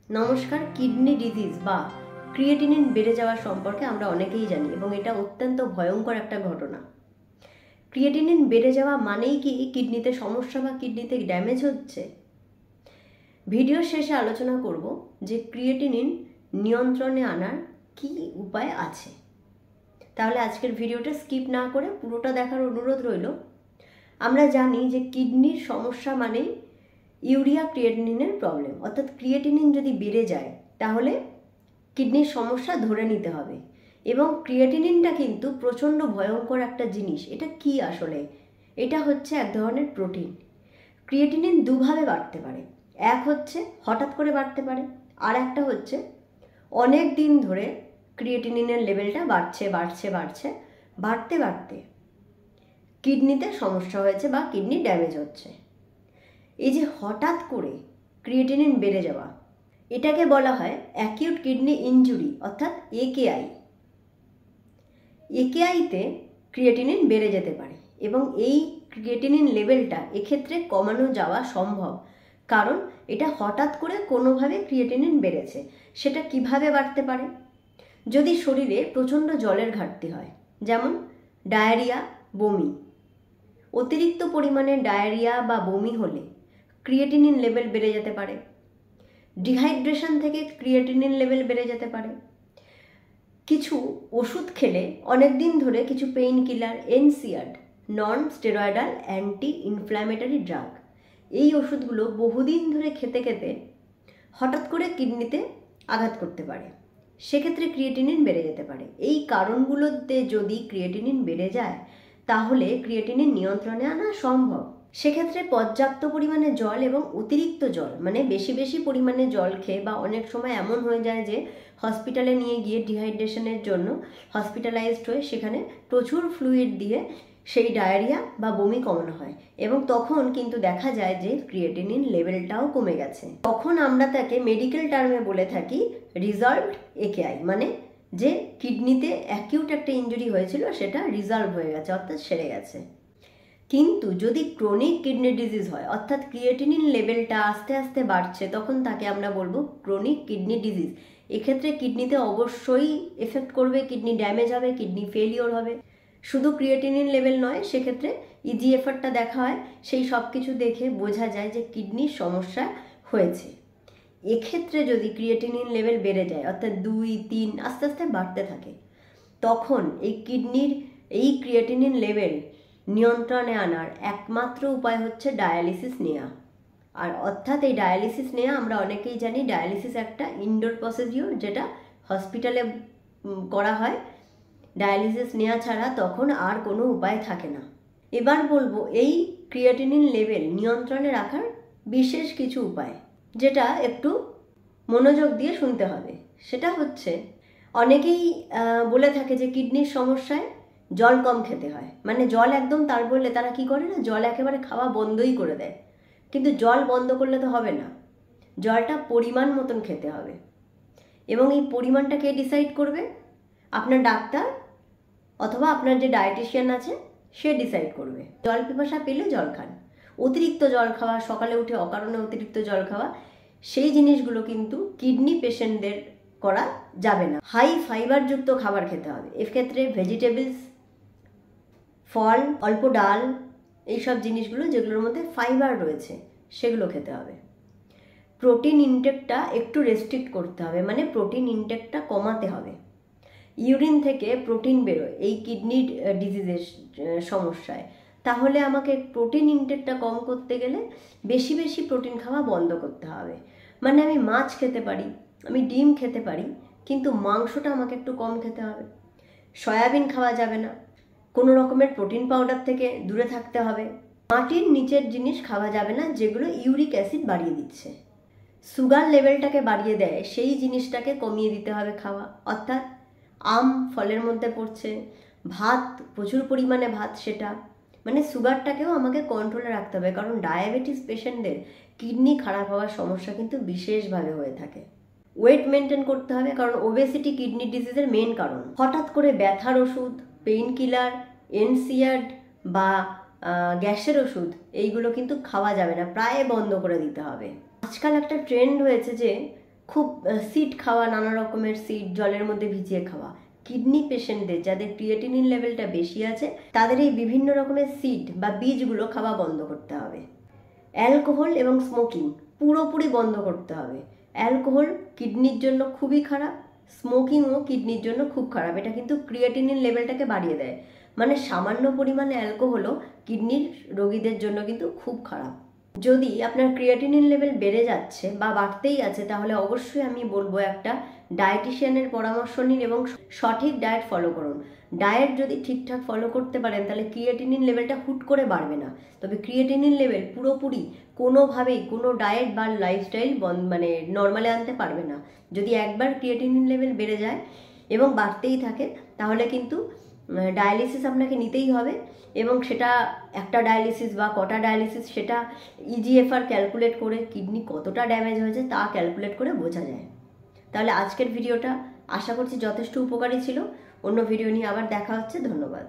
নমস্কার। Kidney disease বা creatinine বেড়ে যাওয়া সম্পর্কে আমরা অনেকেই জানি এবং এটা অত্যন্ত ভয়ঙ্কর একটা ঘটনা। ক্রিয়েটিনিন বেড়ে যাওয়া মানেই কি কিডনিতে সমস্যা বা কিডনিতে ড্যামেজ হচ্ছে? ভিডিও শেষে আলোচনা করব যে ক্রিয়েটিনিন নিয়ন্ত্রণে আনার কি উপায় আছে। তাহলে আজকের ভিডিওটা স্কিপ না করে পুরোটা দেখার অনুরোধ রইল। আমরা জানি যে কিডনির সমস্যা মানেই ইউরিয়া ক্রিয়েটিনিনের প্রবলেম, অর্থাৎ ক্রিয়েটিনিন যদি বেড়ে যায় তাহলে কিডনির সমস্যা ধরে নিতে হবে। এবং ক্রিয়েটিনিনটা কিন্তু প্রচণ্ড ভয়ঙ্কর একটা জিনিস। এটা কি আসলে? এটা হচ্ছে এক ধরনের প্রোটিন। ক্রিয়েটিনিন দুভাবে বাড়তে পারে। এক হচ্ছে হঠাৎ করে বাড়তে পারে, আর একটা হচ্ছে অনেক দিন ধরে ক্রিয়েটিনিনের লেভেলটা বাড়তে বাড়তে কিডনিতে সমস্যা হয়েছে বা কিডনি ড্যামেজ হচ্ছে। এই যে হঠাৎ করে ক্রিয়েটিনিন বেড়ে যাওয়া, এটাকে বলা হয় অ্যাকিউট কিডনি ইনজুরি অর্থাৎ একেআই। একেআইতে ক্রিয়েটিনিন বেড়ে যেতে পারে এবং এই ক্রিয়েটিনিন লেভেলটা এক্ষেত্রে কমানো যাওয়া সম্ভব, কারণ এটা হঠাৎ করে কোনোভাবে ক্রিয়েটিনিন বেড়েছে। সেটা কিভাবে বাড়তে পারে? যদি শরীরে প্রচণ্ড জলের ঘাটতি হয়, যেমন ডায়রিয়া, বমি। অতিরিক্ত পরিমাণে ডায়রিয়া বা বমি হলে ক্রিয়েটিনিন লেভেল বেড়ে যেতে পারে। ডিহাইড্রেশন থেকে ক্রিয়েটিনিন লেভেল বেড়ে যেতে পারে। কিছু ওষুধ খেলে অনেক দিন ধরে কিছু পেইন কিলার, এনসিআরড, non steroidal anti inflammatory drug, এই ওষুধগুলো বহুদিন ধরে খেতে খেতে হঠাৎ করে কিডনিতে আঘাত করতে পারে। সেক্ষেত্রে ক্রিয়েটিনিন বেড়ে যেতে পারে। এই কারণগুলোতে যদি ক্রিয়েটিনিন বেড়ে যায় তাহলে ক্রিয়েটিনিন নিয়ন্ত্রণে আনা সম্ভব। সেক্ষেত্রে পর্যাপ্ত পরিমাণে জল এবং অতিরিক্ত জল, মানে বেশি পরিমাণে জল খেয়ে, বা অনেক সময় এমন হয়ে যায় যে হসপিটালে নিয়ে গিয়ে ডিহাইড্রেশনের জন্য হসপিটালাইজড হয়ে সেখানে প্রচুর ফ্লুইড দিয়ে সেই ডায়রিয়া বা বমি কমানো হয় এবং তখন কিন্তু দেখা যায় যে ক্রিয়েটিনিন লেভেলটাও কমে গেছে। তখন আমরা তাকে মেডিকেল টার্মে বলে থাকি রিজলভড একেআই, মানে যে কিডনিতে অ্যাকিউট একটা ইনজুরি হয়েছিল সেটা রিজলভ হয়ে গেছে, অর্থাৎ সেরে গেছে। কিন্তু যদি ক্রনিক কিডনি ডিজিজ হয়, অর্থাৎ ক্রিয়েটিনিন লেভেলটা আস্তে আস্তে বাড়ছে, তখন তাকে আমরা বলবো ক্রনিক কিডনি ডিজিজ। এক্ষেত্রে কিডনিতে অবশ্যই এফেক্ট করবে, কিডনি ড্যামেজ হবে, কিডনি ফেলিওর হবে। শুধু ক্রিয়েটিনিন লেভেল নয়, সেক্ষেত্রে ইজিএফআরটা দেখা হয়, সেই সব কিছু দেখে বোঝা যায় যে কিডনির সমস্যা হয়েছে। এক্ষেত্রে যদি ক্রিয়েটিনিন লেভেল বেড়ে যায়, অর্থাৎ 2, 3 আস্তে আস্তে বাড়তে থাকে, তখন এই কিডনির এই ক্রিয়েটিনিন লেভেল নিয়ন্ত্রণে আনার একমাত্র উপায় হচ্ছে ডায়ালিসিস নেওয়া। আর অর্থাৎ এই ডায়ালিসিস নেওয়া আমরা অনেকেই জানি, ডায়ালিসিস একটা ইনডোর প্রসিডিওর যেটা হসপিটালে করা হয়। ডায়ালিসিস নেওয়া ছাড়া তখন আর কোনো উপায় থাকে না। এবার বলবো এই ক্রিয়েটিনিন লেভেল নিয়ন্ত্রণে রাখার বিশেষ কিছু উপায়, যেটা একটু মনোযোগ দিয়ে শুনতে হবে। সেটা হচ্ছে, অনেকেই বলে থাকে যে কিডনির সমস্যায় জল কম খেতে হয়, মানে জল একদম, তার বললে তারা কি করে না, জল একেবারে খাওয়া বন্ধই করে দেয়। কিন্তু জল বন্ধ করলে তো হবে না, জলটা পরিমাণ মতন খেতে হবে। এবং এই পরিমাণটা কে ডিসাইড করবে? আপনার ডাক্তার অথবা আপনার যে ডায়েটিশিয়ান আছে সে ডিসাইড করবে। জল পিপাসা পেলে জল খান। অতিরিক্ত জল খাওয়া, সকালে উঠে অকারণে অতিরিক্ত জল খাওয়া, সেই জিনিসগুলো কিন্তু কিডনি পেশেন্টদের করা যাবে না। হাই ফাইবারযুক্ত খাবার খেতে হবে। এক্ষেত্রে ভেজিটেবলস, ফল, অল্প ডাল, এইসব জিনিসগুলো যেগুলোর মধ্যে ফাইবার রয়েছে সেগুলো খেতে হবে। প্রোটিন ইনটেকটা একটু রেস্ট্রিক্ট করতে হবে, মানে প্রোটিন ইনটেকটা কমাতে হবে। ইউরিন থেকে প্রোটিন বেরোয় এই কিডনি ডিজিজের সমস্যায়, তাহলে আমাকে প্রোটিন ইনটেকটা কম করতে গেলে বেশি প্রোটিন খাওয়া বন্ধ করতে হবে। মানে আমি মাছ খেতে পারি, আমি ডিম খেতে পারি, কিন্তু মাংসটা আমাকে একটু কম খেতে হবে। সয়াবিন খাওয়া যাবে না, কোনো রকমের প্রোটিন পাউডার থেকে দূরে থাকতে হবে। মাটির নিচের জিনিস খাওয়া যাবে না যেগুলো ইউরিক অ্যাসিড বাড়িয়ে দিচ্ছে, সুগার লেভেলটাকে বাড়িয়ে দেয়, সেই জিনিসটাকে কমিয়ে দিতে হবে খাওয়া। অর্থাৎ আম ফলের মধ্যে পড়ছে, ভাত, প্রচুর পরিমাণে ভাত, সেটা মানে সুগারটাকেও আমাকে কন্ট্রোলে রাখতে হবে, কারণ ডায়াবেটিস পেশেন্টদের কিডনি খারাপ হওয়ার সমস্যা কিন্তু বিশেষভাবে হয়ে থাকে। ওয়েট মেনটেন করতে হবে, কারণ ওবেসিটি কিডনি ডিজিজের মেন কারণ। হঠাৎ করে ব্যথার ওষুধ, পেইন কিলার, এনসিআরড বা গ্যাসের ওষুধ, এইগুলো কিন্তু খাওয়া যাবে না, প্রায় বন্ধ করে দিতে হবে। আজকাল একটা ট্রেন্ড হয়েছে যে খুব সিড খাওয়া, নানা রকমের সিড জলের মধ্যে ভিজিয়ে খাওয়া। কিডনি পেশেন্টদের যাদের ক্রিয়েটিনিন লেভেলটা বেশি আছে তাদের এই বিভিন্ন রকমের সিড বা বীজগুলো খাওয়া বন্ধ করতে হবে। অ্যালকোহল এবং স্মোকিং পুরোপুরি বন্ধ করতে হবে। অ্যালকোহল কিডনির জন্য খুবই খারাপ, স্মোকিংও কিডনির জন্য খুব খারাপ। এটা কিন্তু ক্রিয়েটিনিন লেভেলটাকে বাড়িয়ে দেয়। মানে সামান্য পরিমাণে অ্যালকোহলও কিডনির রোগীদের জন্য কিন্তু খুব খারাপ। যদি আপনার ক্রিয়েটিনিন লেভেল বেড়ে যাচ্ছে বা বাড়তেই আছে তাহলে অবশ্যই আমি বলবো একটা ডায়েটিশিয়ানের পরামর্শ নিন এবং সঠিক ডায়েট ফলো করুন। ডায়েট যদি ঠিকঠাক ফলো করতে পারেন তাহলে ক্রিয়েটিনিন লেভেলটা হুট করে বাড়বে না। তবে ক্রিয়েটিনিন লেভেল পুরোপুরি কোনোভাবেই কোনো ডায়েট বা লাইফস্টাইল মানে নর্মালে আনতে পারবে না। যদি একবার ক্রিয়েটিনিন লেভেল বেড়ে যায় এবং বাড়তেই থাকে তাহলে কিন্তু ডায়ালিসিস আপনাকে নিতেই হবে। এবং সেটা একটা ডায়ালিসিস বা কটা ডায়ালিসিস সেটা ইজিএফআর ক্যালকুলেট করে কিডনি কতটা ড্যামেজ হয়েছে তা ক্যালকুলেট করে বোঝা যায়। তাহলে আজকের ভিডিওটা আশা করছি যথেষ্ট উপকারী ছিল। অন্য ভিডিও নিয়ে আবার দেখা হচ্ছে। ধন্যবাদ।